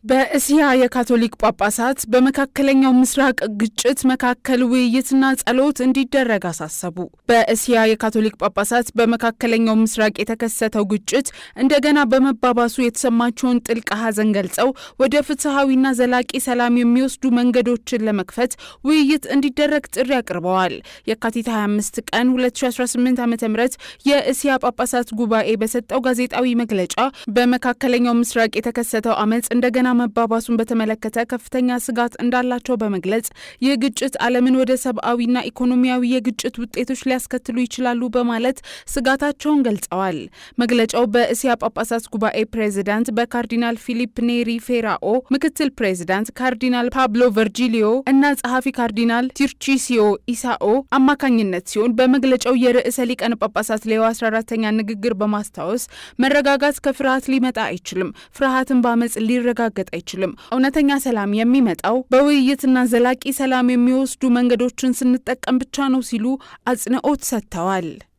በእስያ የካቶሊክ ጳጳሳት በመካከለኛው ምስራቅ ግጭት መካከል ውይይትና ጸሎት እንዲደረግ አሳሰቡ። በእስያ የካቶሊክ ጳጳሳት በመካከለኛው ምስራቅ የተከሰተው ግጭት እንደገና በመባባሱ የተሰማቸውን ጥልቅ ሐዘን ገልጸው ወደ ፍትሐዊና ዘላቂ ሰላም የሚወስዱ መንገዶችን ለመክፈት ውይይት እንዲደረግ ጥሪ አቅርበዋል። የካቲት 25 ቀን 2018 ዓ.ም የእስያ ጳጳሳት ጉባኤ በሰጠው ጋዜጣዊ መግለጫ በመካከለኛው ምስራቅ የተከሰተው አመጽ እንደገና መባባሱን በተመለከተ ከፍተኛ ስጋት እንዳላቸው በመግለጽ ይህ ግጭት ዓለምን ወደ ሰብአዊና ኢኮኖሚያዊ የግጭት ውጤቶች ሊያስከትሉ ይችላሉ በማለት ስጋታቸውን ገልጸዋል። መግለጫው በእስያ ጳጳሳት ጉባኤ ፕሬዝዳንት በካርዲናል ፊሊፕ ኔሪ ፌራኦ፣ ምክትል ፕሬዝዳንት ካርዲናል ፓብሎ ቨርጂሊዮ እና ጸሐፊ ካርዲናል ቲርቺሲዮ ኢሳኦ አማካኝነት ሲሆን በመግለጫው የርዕሰ ሊቃነ ጳጳሳት ሌዮ 14ኛ ንግግር በማስታወስ መረጋጋት ከፍርሃት ሊመጣ አይችልም፣ ፍርሃትን በአመጽ ሊረጋገጥ አይችልም። እውነተኛ ሰላም የሚመጣው በውይይትና ዘላቂ ሰላም የሚወስዱ መንገዶችን ስንጠቀም ብቻ ነው ሲሉ አጽንኦት ሰጥተዋል።